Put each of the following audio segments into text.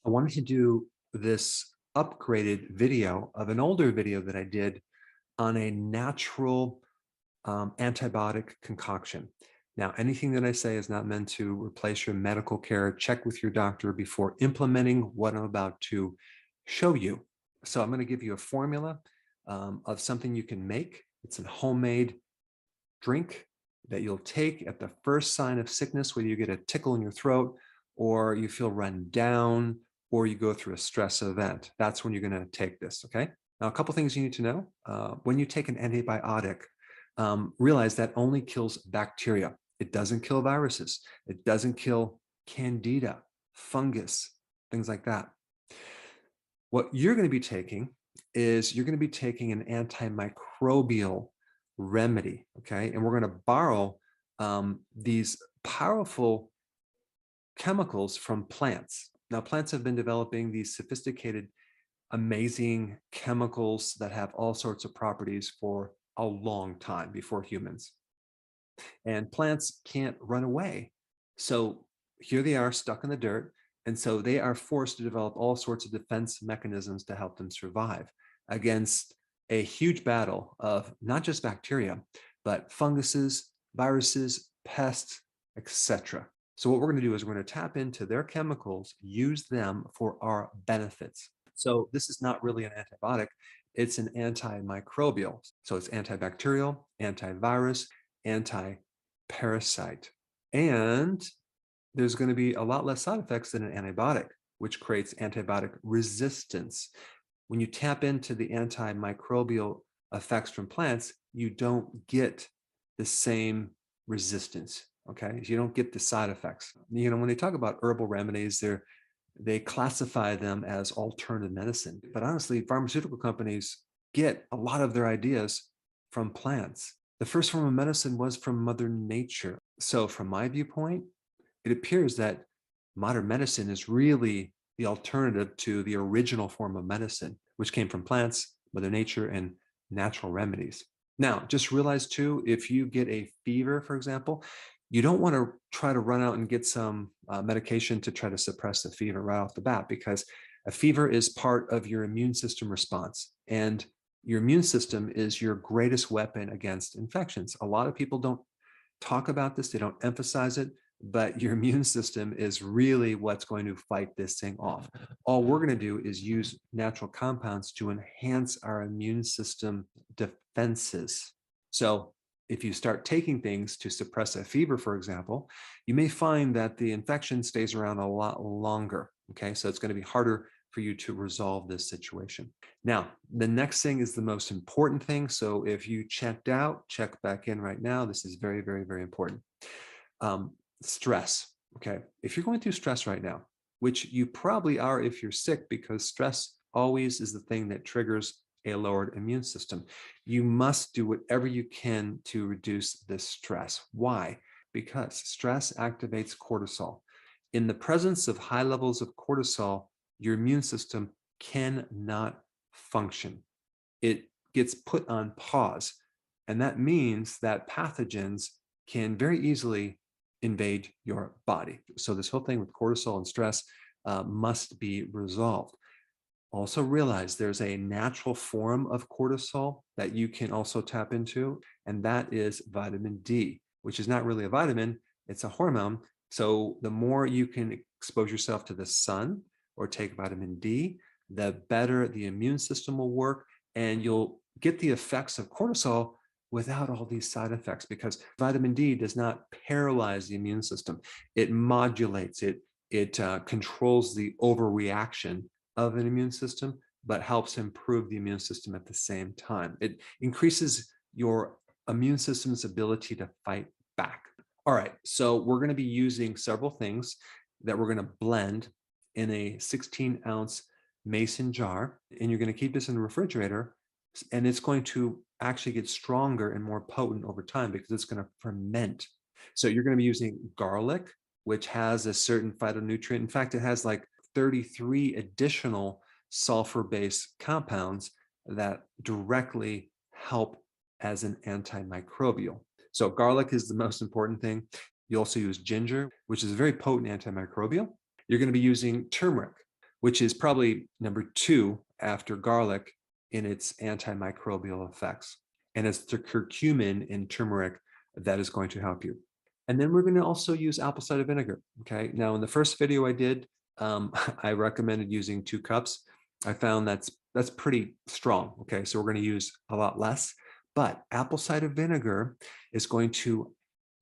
I wanted to do this upgraded video of an older video that I did on a natural antibiotic concoction. Now, anything that I say is not meant to replace your medical care. Check with your doctor before implementing what I'm about to show you. So I'm going to give you a formula of something you can make. It's a homemade drink that you'll take at the first sign of sickness, whether you get a tickle in your throat or you feel run down or you go through a stress event. That's when you're going to take this, okay? Now, a couple things you need to know. When you take an antibiotic, realize that only kills bacteria. It doesn't kill viruses. It doesn't kill candida, fungus, things like that. What you're going to be taking is you're going to be taking an antimicrobial remedy, okay? And we're going to borrow these powerful chemicals from plants. Now, plants have been developing these sophisticated, amazing chemicals that have all sorts of properties for a long time before humans. And plants can't run away. So here they are stuck in the dirt. And so they are forced to develop all sorts of defense mechanisms to help them survive against a huge battle of not just bacteria, but funguses, viruses, pests, etc. So what we're going to do is we're going to tap into their chemicals, use them for our benefits. So this is not really an antibiotic, it's an antimicrobial. So it's antibacterial, antivirus, anti-parasite. And there's going to be a lot less side effects than an antibiotic, which creates antibiotic resistance. When you tap into the antimicrobial effects from plants, you don't get the same resistance, okay? You don't get the side effects. You know, when they talk about herbal remedies, they classify them as alternative medicine. But honestly, pharmaceutical companies get a lot of their ideas from plants. The first form of medicine was from Mother Nature. So from my viewpoint, it appears that modern medicine is really the alternative to the original form of medicine, which came from plants, Mother Nature, and natural remedies. Now, just realize too, if you get a fever, for example, you don't want to try to run out and get some medication to try to suppress the fever right off the bat, because a fever is part of your immune system response. And your immune system is your greatest weapon against infections. A lot of people don't talk about this, they don't emphasize it, but your immune system is really what's going to fight this thing off. All we're going to do is use natural compounds to enhance our immune system defenses. So if you start taking things to suppress a fever, for example, you may find that the infection stays around a lot longer. Okay, so it's going to be harder for you to resolve this situation. Now, the next thing is the most important thing. So if you checked out, check back in right now. This is very, very, very important. Stress. Okay, if you're going through stress right now, which you probably are if you're sick, because stress always is the thing that triggers a lowered immune system, you must do whatever you can to reduce this stress. Why? Because stress activates cortisol. In the presence of high levels of cortisol, your immune system cannot function. It gets put on pause. And that means that pathogens can very easily invade your body. So this whole thing with cortisol and stress must be resolved. Also realize there's a natural form of cortisol that you can also tap into, and that is vitamin D, which is not really a vitamin, it's a hormone. So the more you can expose yourself to the sun or take vitamin D, the better the immune system will work, and you'll get the effects of cortisol without all these side effects, because vitamin D does not paralyze the immune system. It modulates it. It controls the overreaction of an immune system, but helps improve the immune system at the same time. It increases your immune system's ability to fight back. All right, so we're going to be using several things that we're going to blend in a 16-ounce mason jar, and you're going to keep this in the refrigerator, and it's going to actually get stronger and more potent over time because it's going to ferment. So you're going to be using garlic, which has a certain phytonutrient. In fact, it has like 33 additional sulfur-based compounds that directly help as an antimicrobial. So garlic is the most important thing. You also use ginger, which is a very potent antimicrobial. You're going to be using turmeric, which is probably number 2 after garlic in its antimicrobial effects. And it's the curcumin in turmeric that is going to help you. And then we're going to also use apple cider vinegar. Okay. Now, in the first video I did, I recommended using 2 cups. I found that's pretty strong. Okay. So we're going to use a lot less, but apple cider vinegar is going to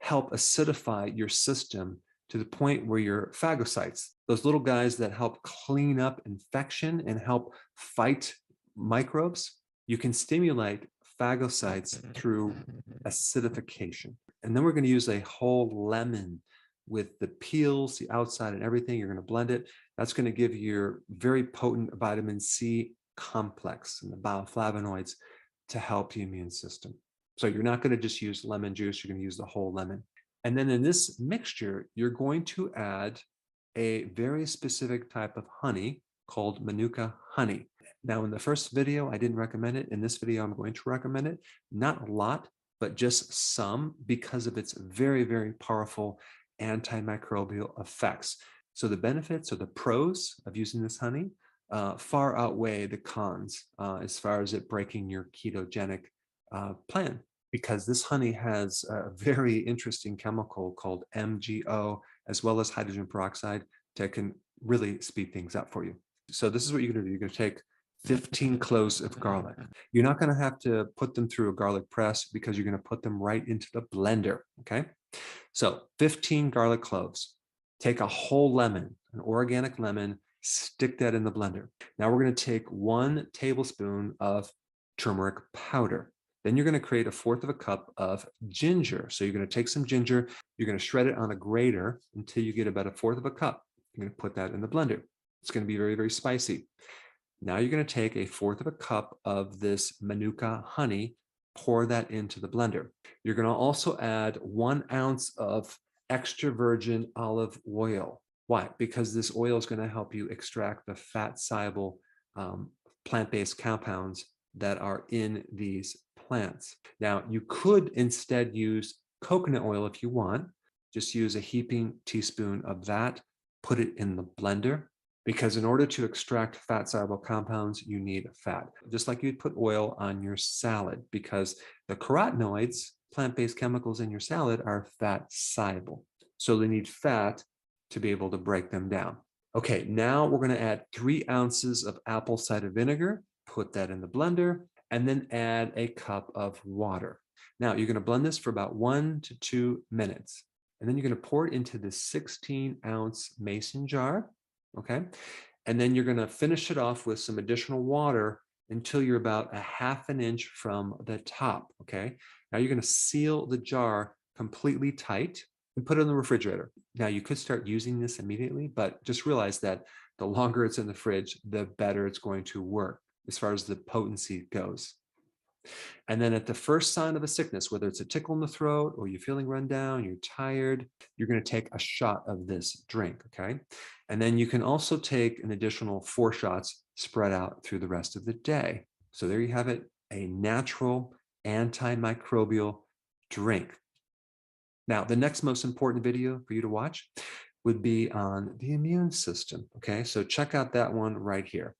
help acidify your system to the point where your phagocytes, those little guys that help clean up infection and help fight microbes, you can stimulate phagocytes through acidification. And then we're going to use a whole lemon with the peels, the outside, and everything. You're going to blend it. That's going to give you your very potent vitamin C complex and the bioflavonoids to help the immune system. So you're not going to just use lemon juice. You're going to use the whole lemon. And then in this mixture, you're going to add a very specific type of honey called Manuka honey. Now, in the first video, I didn't recommend it. In this video, I'm going to recommend it. Not a lot, but just some, because of its very, very powerful antimicrobial effects. So the benefits or the pros of using this honey far outweigh the cons as far as it breaking your ketogenic plan, because this honey has a very interesting chemical called MgO, as well as hydrogen peroxide, that can really speed things up for you. So this is what you're going to do. You're going to take 15 cloves of garlic. You're not going to have to put them through a garlic press because you're going to put them right into the blender. Okay. So 15 garlic cloves. Take a whole lemon, an organic lemon, stick that in the blender. Now we're going to take 1 tablespoon of turmeric powder. Then you're going to create 1/4 cup of ginger. So you're going to take some ginger, you're going to shred it on a grater until you get about 1/4 cup. You're going to put that in the blender. It's going to be very, very spicy. Now you're going to take 1/4 cup of this Manuka honey, pour that into the blender. You're going to also add 1 ounce of extra virgin olive oil. Why? Because this oil is going to help you extract the fat-soluble plant-based compounds that are in these plants. Now, you could instead use coconut oil if you want. Just use a heaping teaspoon of that, put it in the blender, because in order to extract fat-soluble compounds, you need fat. Just like you'd put oil on your salad, because the carotenoids, plant-based chemicals in your salad, are fat-soluble. So they need fat to be able to break them down. Okay, now we're going to add 3 ounces of apple cider vinegar, put that in the blender, and then add a cup of water. Now you're going to blend this for about 1 to 2 minutes. And then you're going to pour it into the 16-ounce mason jar. Okay. And then you're going to finish it off with some additional water until you're about 1/2 inch from the top. Okay. Now you're going to seal the jar completely tight and put it in the refrigerator. Now you could start using this immediately, but just realize that the longer it's in the fridge, the better it's going to work as far as the potency goes. And then at the first sign of a sickness, whether it's a tickle in the throat or you're feeling run down, you're tired, you're going to take a shot of this drink. Okay. And then you can also take an additional 4 shots spread out through the rest of the day. So there you have it, a natural antimicrobial drink. Now, the next most important video for you to watch would be on the immune system. Okay. So check out that one right here.